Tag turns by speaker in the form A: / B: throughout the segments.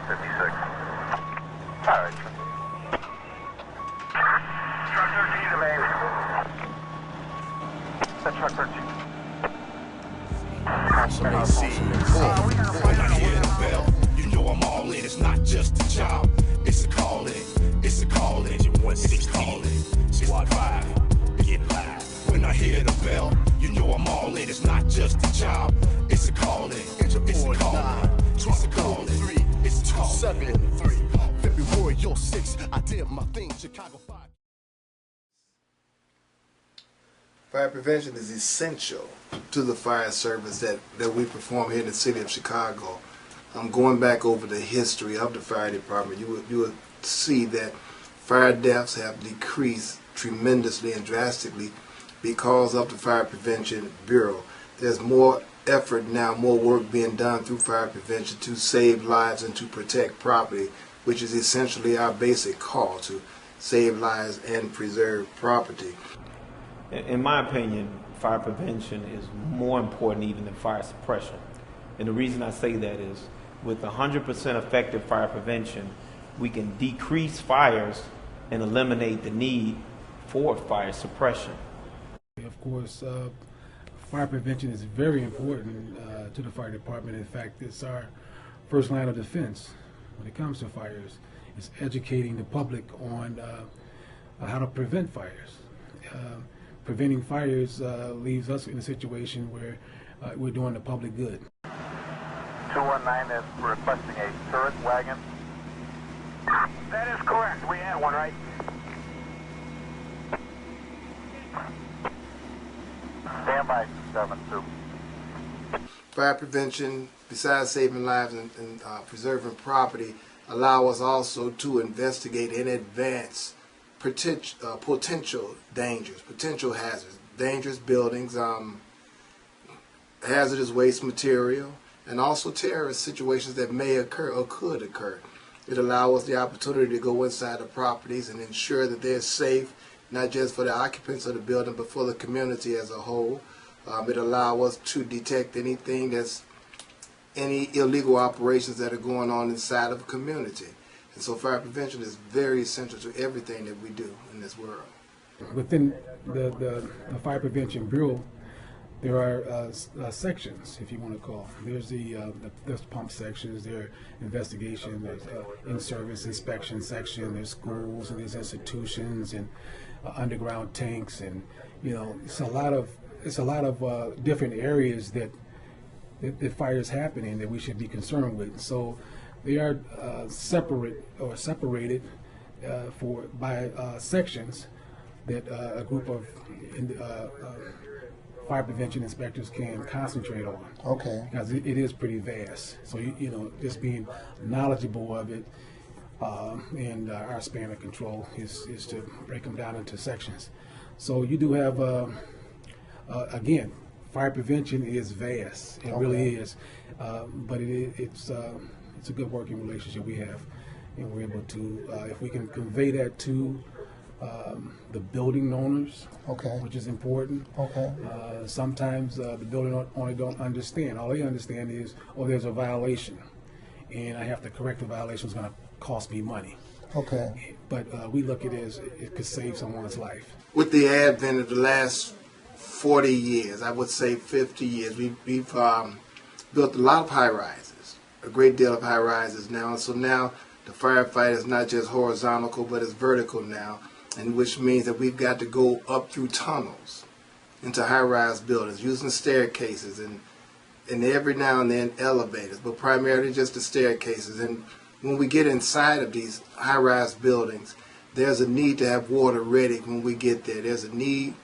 A: 56. All right. Truck 13 to main. That's truck 13.
B: When I hear the bell, you know I'm all in. It's not just a job, it's a calling. It's a calling. It's a calling. Squad 5, get live. When I hear the bell, you know I'm all in. It's not just a job, it's a calling. It's a calling. It's a calling. It's a calling. 7-3. February 6, I did my thing. Chicago 5.
C: Fire prevention is essential to the fire service that we perform here in the city of Chicago. Going back over the history of the fire department, you would see that fire deaths have decreased tremendously and drastically because of the Fire Prevention Bureau. There's more effort now, more work being done through fire prevention to save lives and to protect property, which is essentially our basic call, to save lives and preserve property.
D: In my opinion, fire prevention is more important even than fire suppression. And the reason I say that is with 100% effective fire prevention, we can decrease fires and eliminate the need for fire suppression.
E: Of course, fire prevention is very important to the fire department. In fact, it's our first line of defense when it comes to fires. It's educating the public on how to prevent fires. Preventing fires leaves us in a situation where we're doing the public good.
A: 219 is requesting a turret wagon. That is correct. We had one, right? Stand by, 7-2.
C: Fire prevention, besides saving lives and preserving property, allow us also to investigate in advance potential dangers, potential hazards, dangerous buildings, hazardous waste material, and also terrorist situations that may occur or could occur. It allows us the opportunity to go inside the properties and ensure that they're safe, not just for the occupants of the building, but for the community as a whole. It allows us to detect anything any illegal operations that are going on inside of a community. And so fire prevention is very essential to everything that we do in this world.
E: Within the Fire Prevention Bureau, there are sections, if you want to call. There's there's pump sections, there are investigation, there's in-service inspection section, there's schools and there's institutions and underground tanks, and it's a lot of different areas that fire is happening that we should be concerned with. So they are separated by sections that a group of fire prevention inspectors can concentrate on.
F: Okay.
E: Because it is pretty vast. So just being knowledgeable of it and our span of control is to break them down into sections. So you do have again, fire prevention is vast. It really is, but it's a good working relationship we have, and we're able to, if we can convey that to the building owners, which is important. Sometimes the building owner don't understand. All they understand is, there's a violation, and I have to correct the violation. It's going to cost me money. But we look at it as it could save someone's life.
C: With the advent of the last 40 years, I would say 50 years, we've built a lot of high-rises, a great deal of high-rises now. And so now the firefight is not just horizontal, but it's vertical now, and which means that we've got to go up through tunnels into high-rise buildings using staircases and every now and then elevators, but primarily just the staircases. And when we get inside of these high-rise buildings, there's a need to have water ready when we get there. There's a need,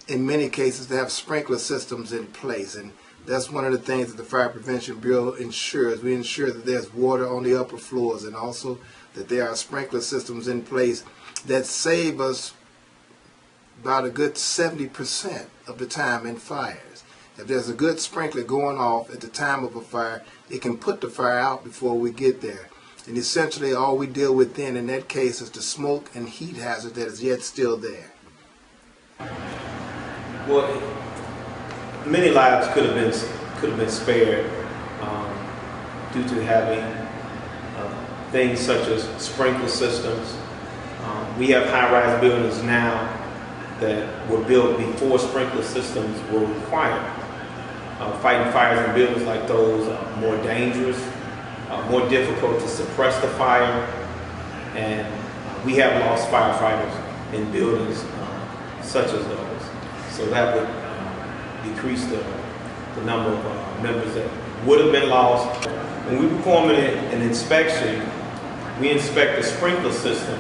C: in many cases, to have sprinkler systems in place, and that's one of the things that the Fire Prevention Bureau ensures. We ensure that there's water on the upper floors, and also that there are sprinkler systems in place that save us about a good 70% of the time in fires. If there's a good sprinkler going off at the time of a fire, it can put the fire out before we get there. And essentially all we deal with then in that case is the smoke and heat hazard that is yet still there.
D: Well, many lives could have been spared due to having things such as sprinkler systems. We have high-rise buildings now that were built before sprinkler systems were required. Fighting fires in buildings like those are more dangerous, more difficult to suppress the fire, and we have lost firefighters in buildings such as those. So that would decrease the number of members that would have been lost. When we perform an inspection, we inspect the sprinkler system.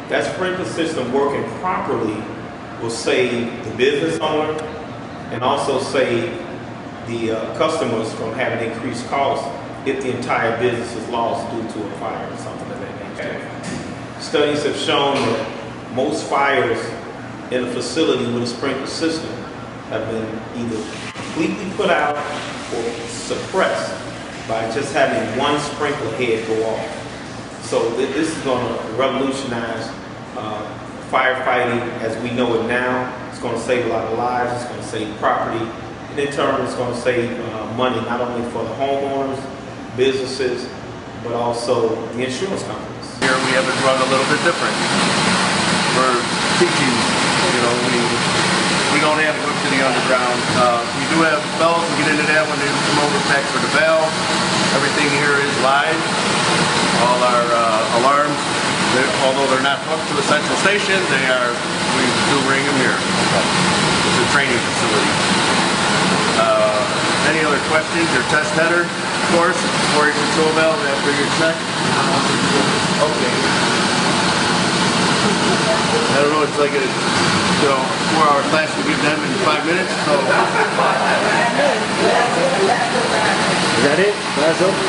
D: That sprinkler system working properly will save the business owner and also save the customers from having increased costs if the entire business is lost due to a fire or something of that nature. Studies have shown that most fires in a facility with a sprinkler system have been either completely put out or suppressed by just having one sprinkler head go off. So this is going to revolutionize firefighting as we know it now. It's going to save a lot of lives, it's going to save property, and in turn it's going to save money not only for the homeowners, businesses, but also the insurance companies.
F: Here we have it run a little bit different. We're teaching, we don't have to go to the underground. We do have bells, we get into that when they come over back for the bell. Everything here is live. All our alarms, although they're not hooked to a central station, we do ring them here. It's a training facility. Any other questions? Your test header, of course, for your control valve after your check. Okay. I don't know, it's like a 4-hour class we give them in 5 minutes. So. Is that it? Class open?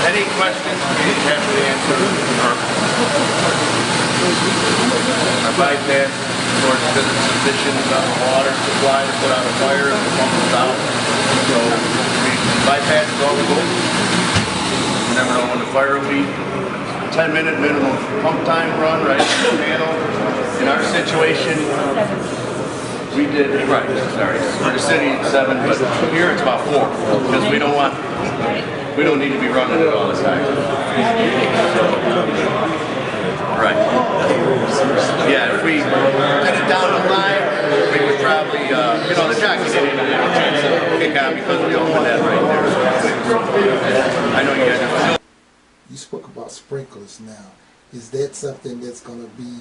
F: Any questions? We have to answer. Our bypass, of course, because it's sufficient amount of water supply to put out a fire and the pump is out. So we bypass is all we go. You never know when the fire will be. 10-minute minimum pump time run, right? Panel. In our situation, we did, right, sorry, for the city it's 7, but here it's about 4, because we don't need to be running it all the time. Right. Yeah, if we did it down the line, we would probably, the jockey didn't even have a chance to kick out because we opened that right there. I know you guys are.
G: You spoke about sprinklers now. Is that something that's going to be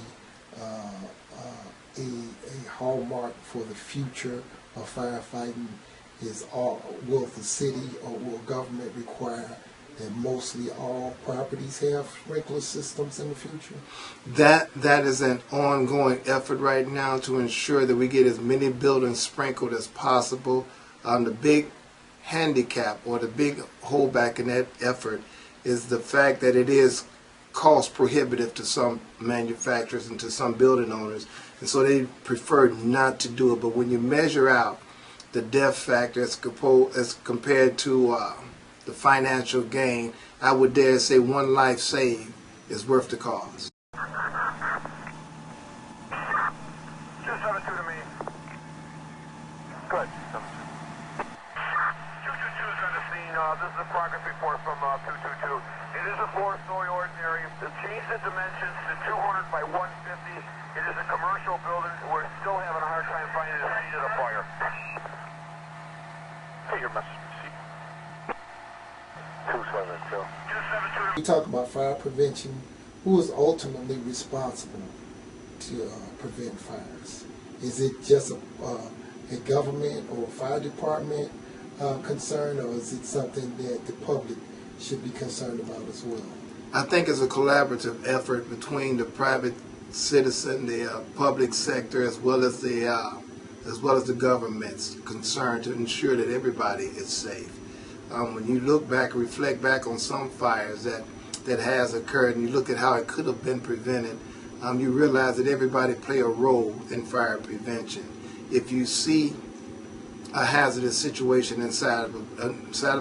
G: a hallmark for the future of firefighting? Will the city or will government require that mostly all properties have sprinkler systems in the future?
C: That is an ongoing effort right now to ensure that we get as many buildings sprinkled as possible. The big handicap or the big holdback in that effort is the fact that it is cost prohibitive to some manufacturers and to some building owners, and so they prefer not to do it. But when you measure out the death factor as compared to the financial gain, I would dare say one life saved is worth the cost.
A: 272 to me. Good. 222 is on the scene. This is a progress report from 222. It is a 4-story ordinary. Change the dimensions to 200 by 150. It is a commercial building. We're still having a hard time finding the scene of the fire. Hey, your message. 272. 272.
G: We talk about fire prevention. Who is ultimately responsible to prevent fires? Is it just a government or fire department concern, or is it something that the public should be concerned about as well?
C: I think it's a collaborative effort between the private citizen, the public sector, as well as the government's concern to ensure that everybody is safe. When you look back, reflect back on some fires that has occurred, and you look at how it could have been prevented, you realize that everybody play a role in fire prevention. If you see a hazardous situation inside of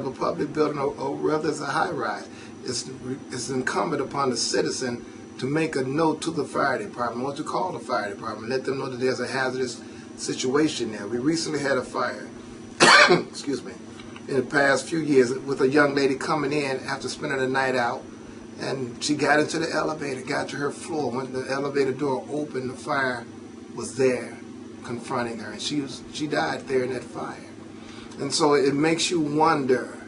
C: a public building, or rather as a high-rise, it's incumbent upon the citizen to make a note to the fire department or to call the fire department, let them know that there's a hazardous situation there. We recently had a fire, excuse me, in the past few years with a young lady coming in after spending the night out, and she got into the elevator, got to her floor. When the elevator door opened, the fire was there confronting her, and she died there in that fire. And so it makes you wonder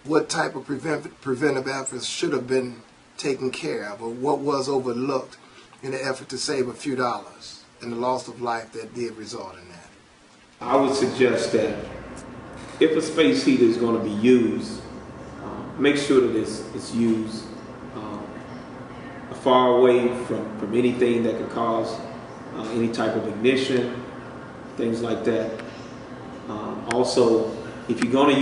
C: what type of preventive efforts should have been taken care of, or what was overlooked in the effort to save a few dollars and the loss of life that did result in that.
D: I would suggest that if a space heater is going to be used, make sure that it's used far away from anything that could cause any type of ignition, things like that. Also, if you're going to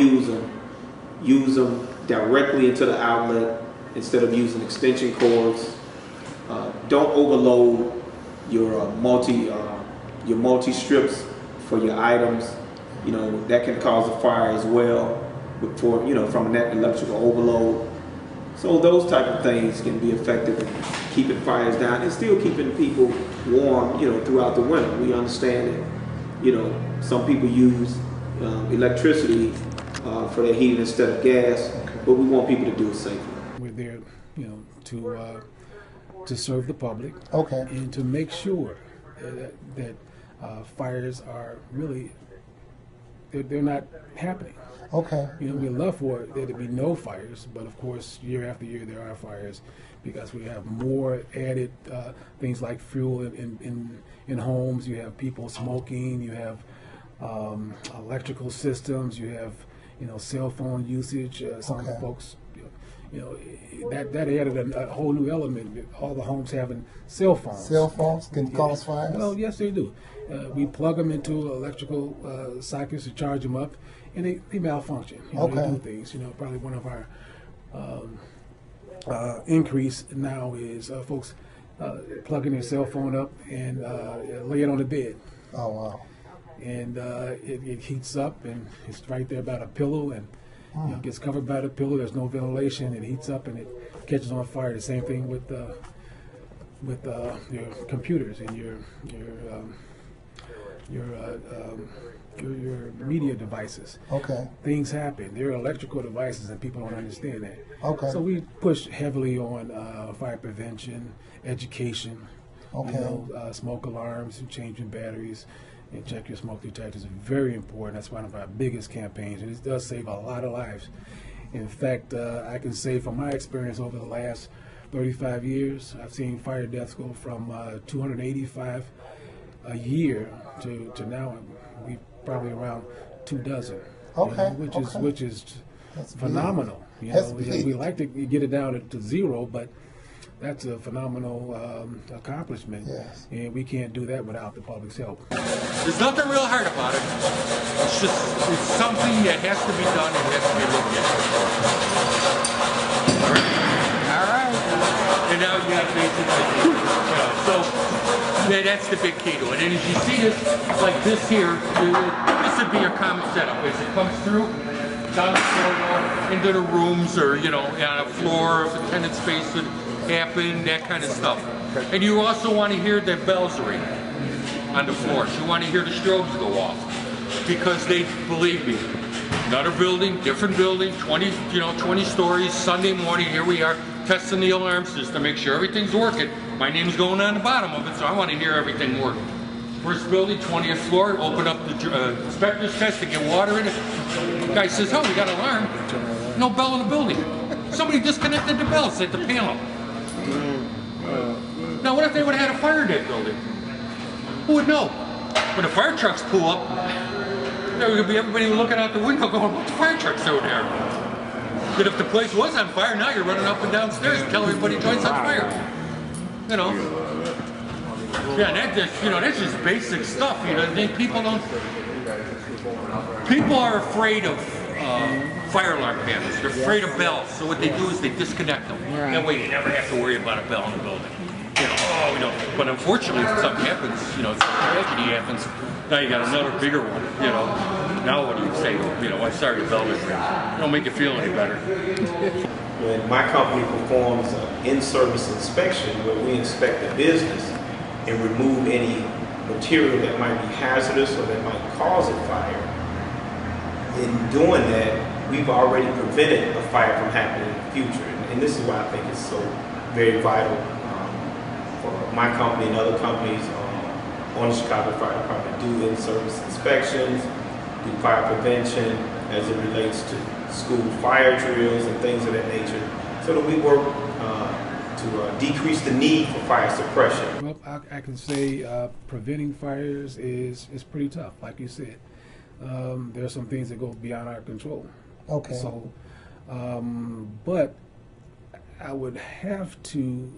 D: use them directly into the outlet instead of using extension cords. Don't overload your multi strips for your items. You know, that can cause a fire as well before, from an electrical overload. So those type of things can be effective in keeping fires down and still keeping people warm, throughout the winter. We understand that, some people use electricity for their heating instead of gas, but we want people to do it safely.
E: We're there, to serve the public,
G: Okay.
E: and to make sure that fires are really they're not happening.
G: Okay.
E: We love for there to be no fires, but of course, year after year there are fires because we have more added things like fuel in homes. You have people smoking. You have electrical systems. You have cell phone usage. Some
G: Okay.
E: folks, that added a whole new element. All the homes having cell phones.
G: Cell phones can cause fires?
E: Well, yes, they do. We plug them into electrical sockets to charge them up, and they malfunction.
G: Okay.
E: They do things. Probably one of our increase now is folks plugging their cell phone up and lay it on the bed.
G: Oh, wow.
E: And it heats up, and it's right there by the pillow, and it gets covered by the pillow. There's no ventilation. It heats up, and it catches on fire. The same thing with your computers and your media devices.
G: Okay.
E: Things happen. They're electrical devices, and people don't understand that.
G: Okay.
E: So we push heavily on fire prevention, education.
G: Okay.
E: Smoke alarms and changing batteries. And check your smoke detectors is very important. That's one of our biggest campaigns, and it does save a lot of lives. In fact, I can say from my experience over the last 35 years, I've seen fire deaths go from 285 a year to now we probably around 24.
G: Okay.
E: Which is
G: That's
E: phenomenal.
G: That's big.
E: We like to get it down to zero, but that's a phenomenal accomplishment.
G: Yes.
E: And we can't do that without the public's help.
H: There's nothing real hard about it. It's something that has to be done and has to be looked at. All right. And now you have basically, that's the big key to it. And as you see this, like this here, this would be your common setup. As it comes through, down the corridor, into the rooms, or, on a floor, if a tenant space would happen, that kind of stuff. And you also want to hear the bells ring on the floors. You want to hear the strobes go off, because they, believe me, another building, different building, 20 stories, Sunday morning, here we are testing the alarm system, make sure everything's working. My name's going on the bottom of it, so I want to hear everything work. First building, 20th floor, open up the inspector's test to get water in it. The guy says, oh, we got an alarm. No bell in the building. Somebody disconnected the bells at the panel. Now, what if they would have had a fire in that building? Who would know? When the fire trucks pull up, there would be everybody looking out the window going, what the fire truck's over there? But if the place was on fire, now you're running up and downstairs and telling everybody joint's on fire. Yeah, that's just basic stuff. People are afraid of fire alarm panels. They're afraid of bells. So what they do is they disconnect them.
I: Right.
H: That way you never have to worry about a bell in the building. But unfortunately, if something happens, if tragedy happens, now you got another bigger one. Now what do you say? I'm sorry, the bell didn't ring. It don't make you feel any better.
D: when my company performs an in-service inspection where we inspect the business and remove any material that might be hazardous or that might cause a fire, in doing that, we've already prevented a fire from happening in the future. And this is why I think it's so very vital for my company and other companies on the Chicago Fire Department do in-service inspections, do fire prevention as it relates to school fire drills and things of that nature, so that we work to decrease the need for fire suppression.
E: Well, I can say preventing fires is pretty tough, like you said. There are some things that go beyond our control.
G: Okay.
E: So, but I would have to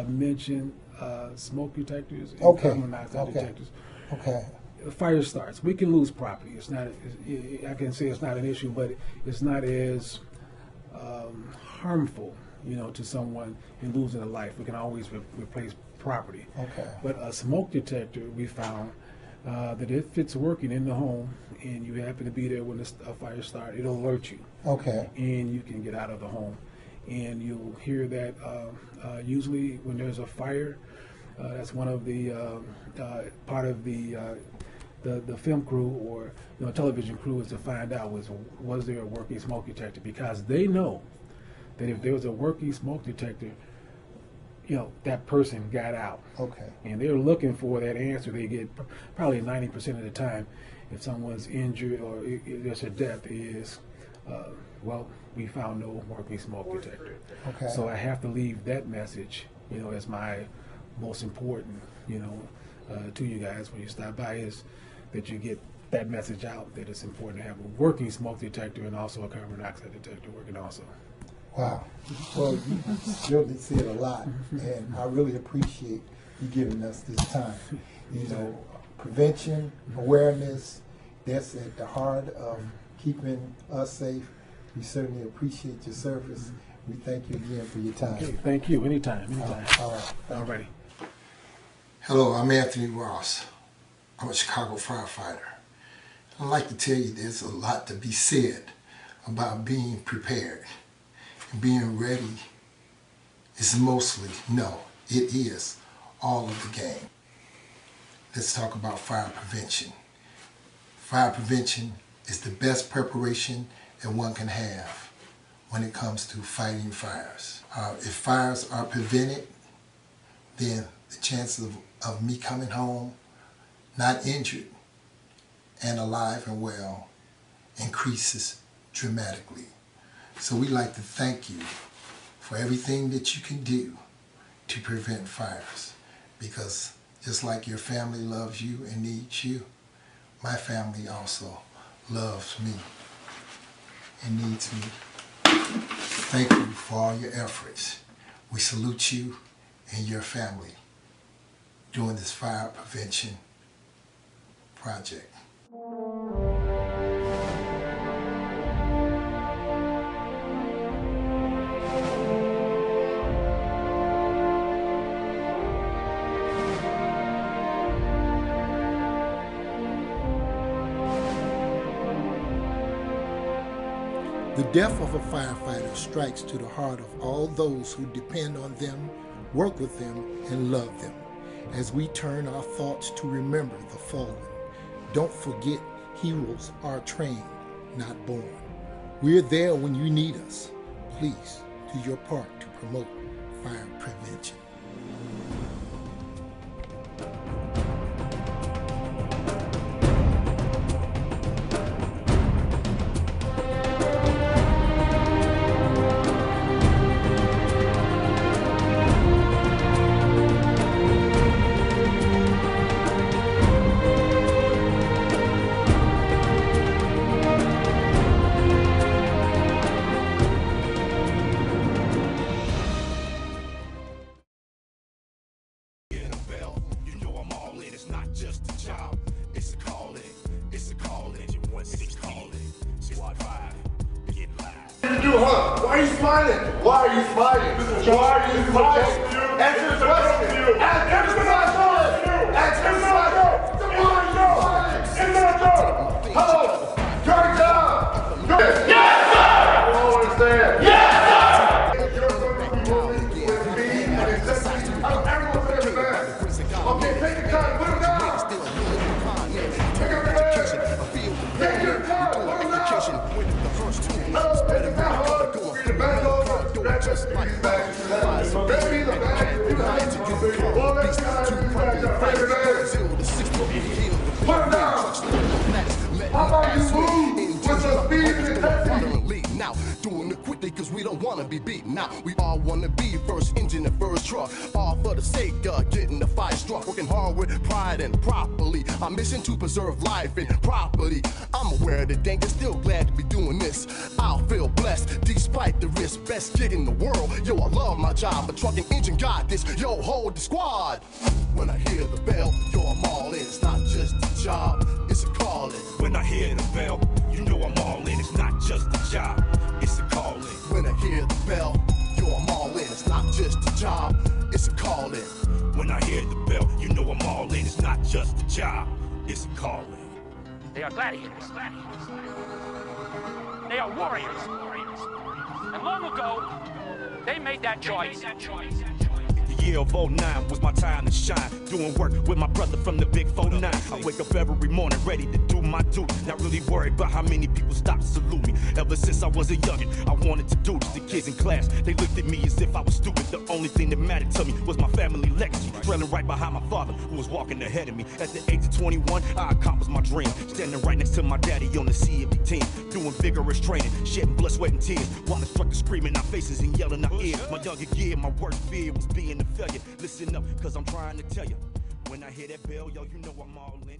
E: mention smoke detectors and carbon monoxide detectors.
G: Okay.
E: The fire starts. We can lose property. It's not. I can say it's not an issue, but it's not as harmful, to someone in losing a life. We can always replace property.
G: Okay.
E: But a smoke detector, we found that if it's working in the home and you happen to be there when a fire starts, it'll alert you.
G: Okay.
E: And you can get out of the home. And you'll hear that usually when there's a fire, that's one of the part of the film crew or television crew is to find out was there a working smoke detector, because they know that if there was a working smoke detector, that person got out. Okay. And they're looking for that answer. They get probably 90% of the time, if someone's injured or there's a death, is we found no working smoke detector. Okay. So I have to leave that message, as my most important, to you guys when you stop by, is that you get that message out, that it's important to have a working smoke detector and also a carbon monoxide detector working also.
G: Wow. Well, you really said a lot, and I really appreciate you giving us this time. Prevention, awareness, that's at the heart of keeping us safe. We certainly appreciate your service. We thank you again for your time.
E: Okay, thank you. Anytime.
G: All right.
E: All righty.
I: Hello, I'm Anthony Ross. I'm a Chicago firefighter. I'd like to tell you there's a lot to be said about being prepared. And being ready is mostly, it is all of the game. Let's talk about fire prevention. Fire prevention is the best preparation that one can have when it comes to fighting fires. If fires are prevented, then the chances of me coming home not injured and alive and well increases dramatically. So we'd like to thank you for everything that you can do to prevent fires, because just like your family loves you and needs you, my family also loves me and needs me. Thank you for all your efforts. We salute you and your family during this fire prevention project.
G: The death of a firefighter strikes to the heart of all those who depend on them, work with them, and love them. As we turn our thoughts to remember the fallen, don't forget heroes are trained, not born. We're there when you need us. Please do your part to promote fire prevention.
B: Just a job, it's a calling, it's a calling. It's a calling. Squad 5, get live.
A: You, huh? Why are you smiling? Why are you smiling? Why are you smiling? Answer the question. Answer the question. Answer the question. Why are you smiling? It's not job. Hello. Turn it down. Yes, sir. I don't understand. Yes, sir.
B: Okay, take the car, put him down. Still human, pioneer, education, a field of pioneer, education, winning the first two. Spreading around, going through the door, just like fire. Fires of beast, and the cat, lions to get the car, beast, two properly fighters, 0 to 60, heal the put him down. How about you move with the speed and intensity? Now, doing it quickly cause we don't wanna be beaten. Now, we all wanna be first engine and first truck. All for the sake of getting the fire struck. Working hard with pride and properly. Our mission to preserve life and property. I'm aware of the danger, still glad to be doing this. I'll feel blessed despite the risk. Best gig in the world. Yo, I love my job, but trucking engine got this. Yo, hold the squad. When I hear the bell, yo, I'm all in. It's not just a job, it's a calling. When I hear the bell, you know I'm all in. It's not just a job, it's a calling. When I hear the bell, yo, I'm all in. It's not just a job, it's a calling. When I hear the bell, you know I'm all in. It's not just a job, it's a calling.
J: They are gladiators. They are warriors. And long ago, they made that choice.
B: The year of 09 was my time to shine. Doing work with my brother from the big 49. I wake up every morning ready to do my duty. Not really worried about how many people stop to salute me. Ever since I was a youngin', I wanted to do this. The kids in class, they looked at me as if I was stupid. The only thing that mattered to me was my family legacy. Trailing right behind my father, who was walking ahead of me. At the age of 21, I accomplished my dream. Standing right next to my daddy on the CFD team. Doing vigorous training, shedding blood, sweat, and tears. While instructors screaming our faces and yelling our ears. My younger year, my worst fear was being a failure. Listen up, cause I'm trying to tell you. When I hear that bell, yo, you know I'm all in.